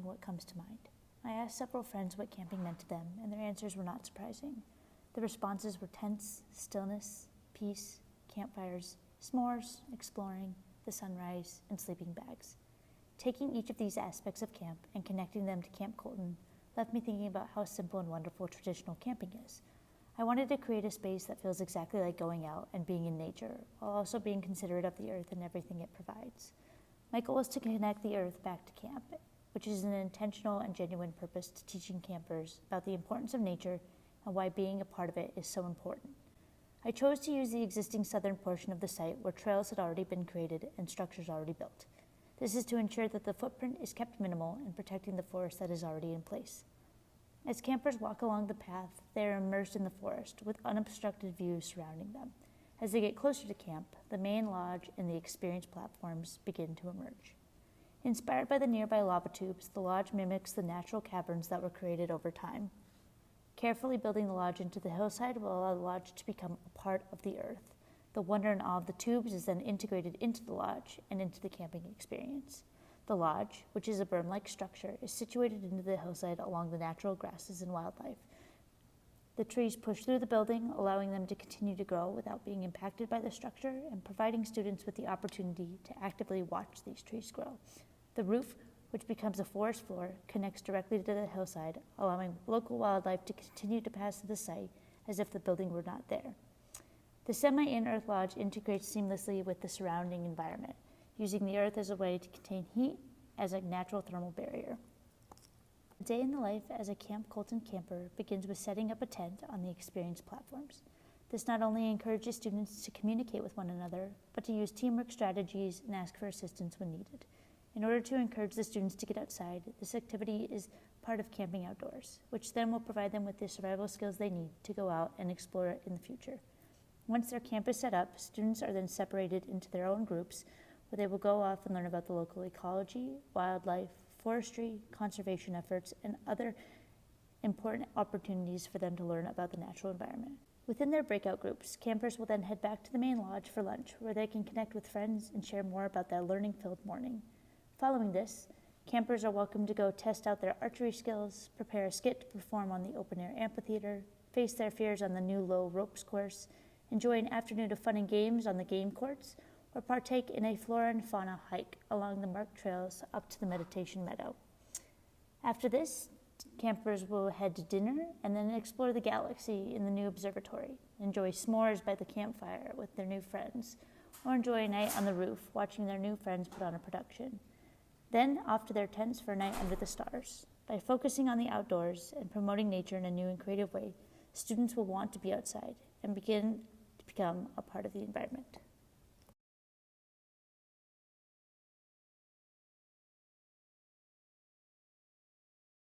what comes to mind. I asked several friends what camping meant to them, and their answers were not surprising. The responses were tents, stillness, peace, campfires, s'mores, exploring, the sunrise, and sleeping bags. Taking each of these aspects of camp and connecting them to Camp Colton left me thinking about how simple and wonderful traditional camping is. I wanted to create a space that feels exactly like going out and being in nature, while also being considerate of the earth and everything it provides. My goal is to connect the earth back to camp, which is an intentional and genuine purpose to teaching campers about the importance of nature and why being a part of it is so important. I chose to use the existing southern portion of the site where trails had already been created and structures already built. This is to ensure that the footprint is kept minimal and protecting the forest that is already in place. As campers walk along the path, they are immersed in the forest with unobstructed views surrounding them. As they get closer to camp, the main lodge and the experience platforms begin to emerge. Inspired by the nearby lava tubes, the lodge mimics the natural caverns that were created over time. Carefully building the lodge into the hillside will allow the lodge to become a part of the earth. The wonder and awe of the tubes is then integrated into the lodge and into the camping experience. The lodge, which is a berm-like structure, is situated into the hillside along the natural grasses and wildlife. The trees push through the building, allowing them to continue to grow without being impacted by the structure and providing students with the opportunity to actively watch these trees grow. The roof, which becomes a forest floor, connects directly to the hillside, allowing local wildlife to continue to pass to the site as if the building were not there. The semi-in-earth lodge integrates seamlessly with the surrounding environment, using the earth as a way to contain heat as a natural thermal barrier. A day in the life as a Camp Colton camper begins with setting up a tent on the experience platforms. This not only encourages students to communicate with one another, but to use teamwork strategies and ask for assistance when needed. In order to encourage the students to get outside, this activity is part of camping outdoors, which then will provide them with the survival skills they need to go out and explore it in the future. Once their camp is set up, students are then separated into their own groups where they will go off and learn about the local ecology, wildlife, forestry, conservation efforts, and other important opportunities for them to learn about the natural environment. Within their breakout groups, campers will then head back to the main lodge for lunch, where they can connect with friends and share more about that learning-filled morning. Following this, campers are welcome to go test out their archery skills, prepare a skit to perform on the open-air amphitheater, face their fears on the new low ropes course, enjoy an afternoon of fun and games on the game courts, or partake in a flora and fauna hike along the marked trails up to the meditation meadow. After this, campers will head to dinner and then explore the galaxy in the new observatory, enjoy s'mores by the campfire with their new friends, or enjoy a night on the roof watching their new friends put on a production. Then off to their tents for a night under the stars. By focusing on the outdoors and promoting nature in a new and creative way, students will want to be outside and begin to become a part of the environment.